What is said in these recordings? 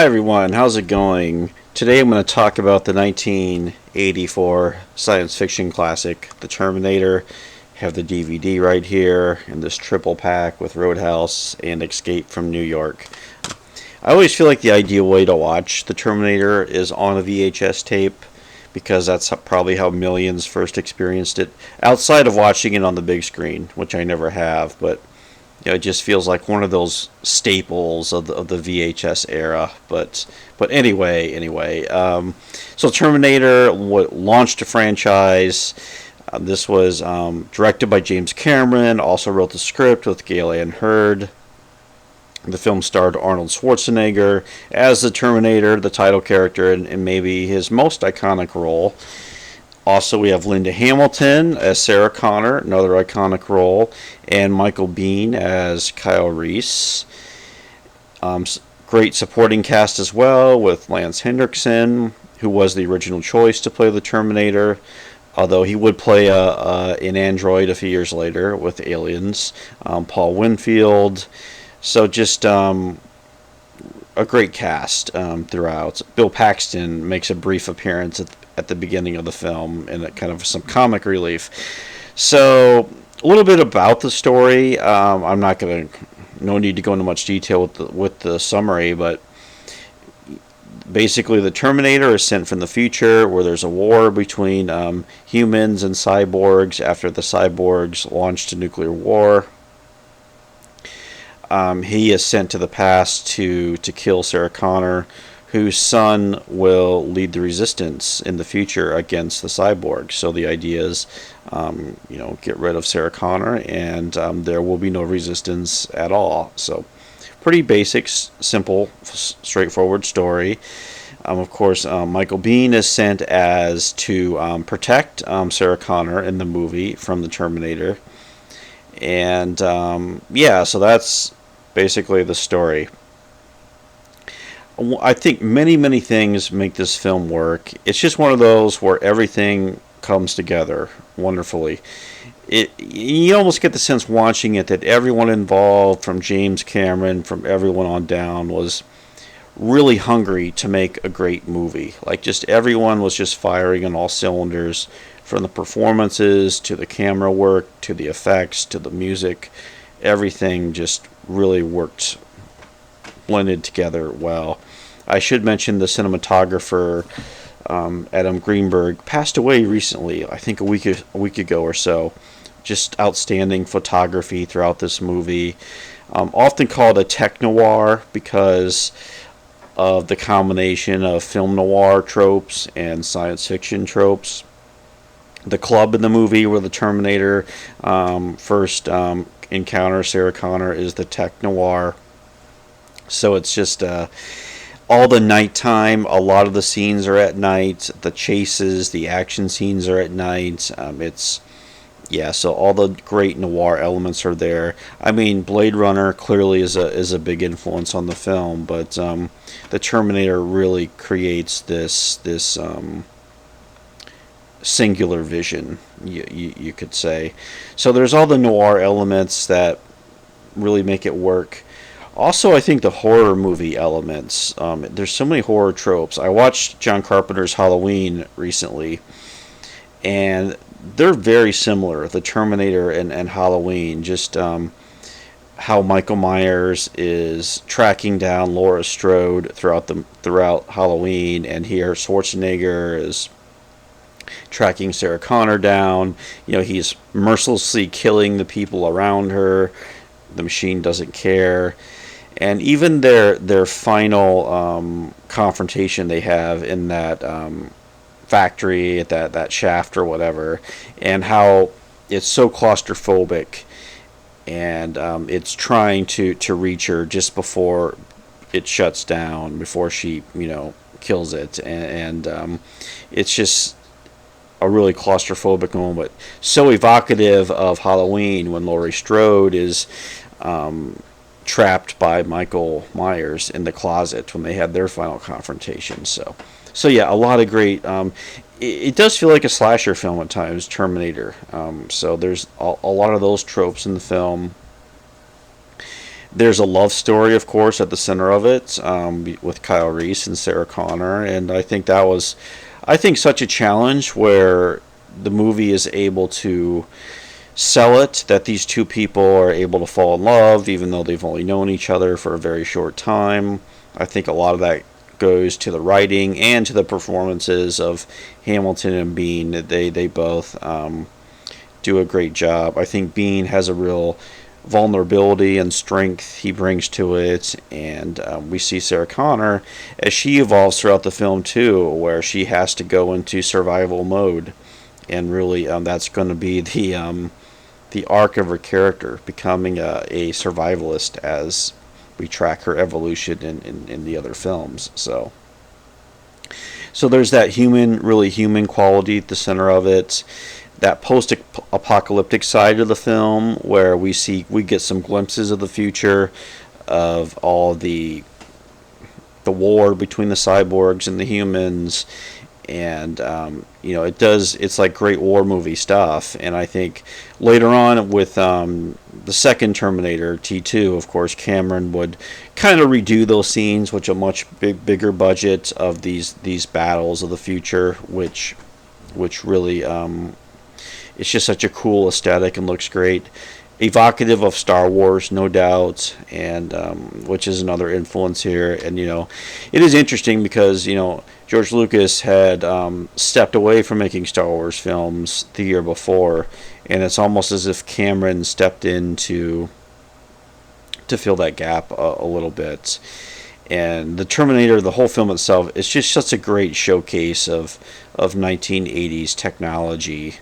Hi everyone, how's it going? Today I'm going to talk about the 1984 science fiction classic, The Terminator. Have the DVD right here in this triple pack with Roadhouse and Escape from New York. I always feel like the ideal way to watch The Terminator is on a VHS tape because that's probably how millions first experienced it, outside of watching it on the big screen, which I never have, but it just feels like one of those staples of the VHS era. But anyway, so Terminator launched a franchise. This was directed by James Cameron. Also wrote the script with Gail Ann Hurd. The film starred Arnold Schwarzenegger as the Terminator, the title character, and maybe his most iconic role. Also, we have Linda Hamilton as Sarah Connor, another iconic role, and Michael Biehn as Kyle Reese. Great supporting cast as well, with Lance Henriksen, who was the original choice to play the Terminator, although he would play an android a few years later with Aliens. Paul Winfield. So just a great cast throughout. Bill Paxton makes a brief appearance at the beginning of the film and kind of some comic relief. So a little bit about the story. I'm not going to, no need to go into much detail with the summary, but basically the Terminator is sent from the future where there's a war between humans and cyborgs after the cyborgs launched a nuclear war. He is sent to the past to kill Sarah Connor, whose son will lead the resistance in the future against the cyborgs. So the idea is, get rid of Sarah Connor, and there will be no resistance at all. So pretty basic, simple, straightforward story. Of course, Michael Biehn is sent as to protect Sarah Connor in the movie from the Terminator. And so that's basically the story. I think many things make this film work. It's just one of those where everything comes together wonderfully. You almost get the sense watching it that everyone involved, from James Cameron, from everyone on down, was really hungry to make a great movie. Like, just everyone was just firing on all cylinders, from the performances to the camera work to the effects to the music. Everything just really worked, blended together well. I should mention the cinematographer, Adam Greenberg, passed away recently, I think a week ago or so. Just outstanding photography throughout this movie. Often called a tech noir because of the combination of film noir tropes and science fiction tropes. The club in the movie where the Terminator first encounters Sarah Connor is the tech noir. So it's just all the nighttime. A lot of the scenes are at night. The chases, the action scenes are at night. So all the great noir elements are there. I mean, Blade Runner clearly is a big influence on the film, but the Terminator really creates this singular vision, you could say. So there's all the noir elements that really make it work. Also, I think the horror movie elements. There's so many horror tropes. I watched John Carpenter's Halloween recently, and they're very similar, the Terminator and Halloween. Just how Michael Myers is tracking down Laura Strode throughout Halloween, and here Schwarzenegger is tracking Sarah Connor down. He's mercilessly killing the people around her. The machine doesn't care. And even their final confrontation they have in that factory, at that shaft or whatever, and how it's so claustrophobic, and it's trying to reach her just before it shuts down, before she kills it, and it's just a really claustrophobic moment, so evocative of Halloween when Laurie Strode is trapped by Michael Myers in the closet when they had their final confrontation. So yeah, a lot of great. It does feel like a slasher film at times, Terminator. So there's a lot of those tropes in the film. There's a love story, of course, at the center of it, with Kyle Reese and Sarah Connor, and I think that was, I think, such a challenge where the movie is able to sell it that these two people are able to fall in love even though they've only known each other for a very short time. I think a lot of that goes to the writing and to the performances of Hamilton and Bean. They both do a great job. I think Bean has a real vulnerability and strength he brings to it, and we see Sarah Connor as she evolves throughout the film too, where she has to go into survival mode, and really that's going to be the arc of her character, becoming a survivalist as we track her evolution in the other films. So there's that human, really human quality at the center of it. That post-apocalyptic side of the film, where we get some glimpses of the future, of all the war between the cyborgs and the humans, and it's like great war movie stuff. And I think later on with the second Terminator T2, of course, Cameron would kind of redo those scenes with a much bigger budget of these battles of the future, which really it's just such a cool aesthetic and looks great, evocative of Star Wars, no doubt, and which is another influence here. And it is interesting because George Lucas had stepped away from making Star Wars films the year before, and it's almost as if Cameron stepped in to fill that gap a little bit. And the Terminator, the whole film itself, is just such a great showcase of 1980s technology.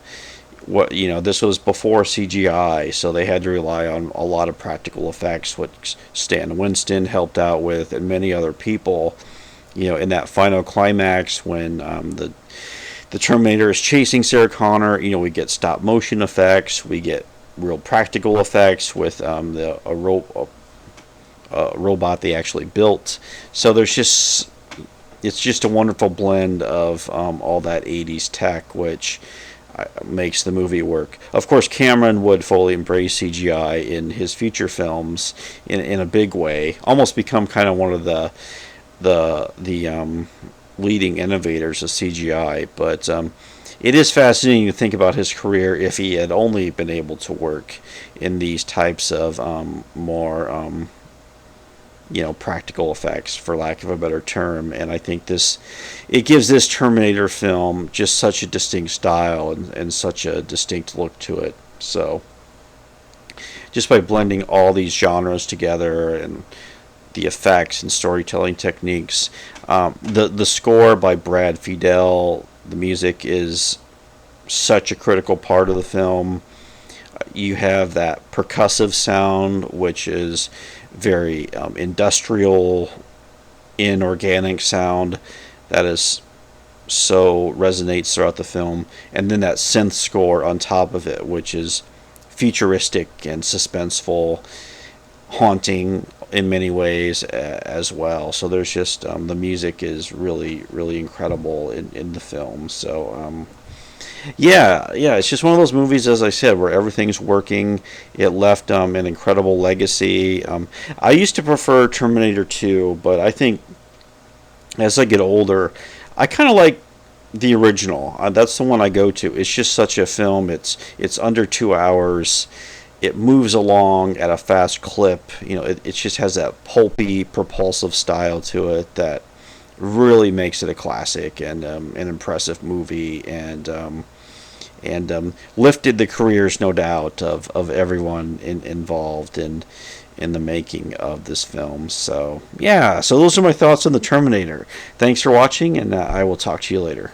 This was before CGI, so they had to rely on a lot of practical effects, which Stan Winston helped out with, and many other people. In that final climax when the Terminator is chasing Sarah Connor, we get stop motion effects, we get real practical effects with a robot they actually built. So it's just a wonderful blend of all that 80s tech, which makes the movie work. Of course, Cameron would fully embrace CGI in his future films in a big way, almost become kind of one of the leading innovators of CGI. But it is fascinating to think about his career if he had only been able to work in these types of more practical effects, for lack of a better term. And I think it gives this Terminator film just such a distinct style and such a distinct look to it. So just by blending all these genres together and the effects and storytelling techniques, the score by Brad Fiedel, the music is such a critical part of the film. You have that percussive sound, which is very industrial, inorganic sound that is so resonates throughout the film, and then that synth score on top of it, which is futuristic and suspenseful, haunting in many ways as well. So there's just the music is really, really incredible in the film. So yeah, it's just one of those movies, as I said, where everything's working. It left an incredible legacy. I used to prefer Terminator 2, but I think as I get older, I kind of like the original. That's the one I go to. It's just such a film. It's under 2 hours. It moves along at a fast clip. It just has that pulpy, propulsive style to it that really makes it a classic and an impressive movie, and lifted the careers, no doubt, of everyone involved in the making of this film. So yeah, so those are my thoughts on the Terminator. Thanks for watching, and I will talk to you later.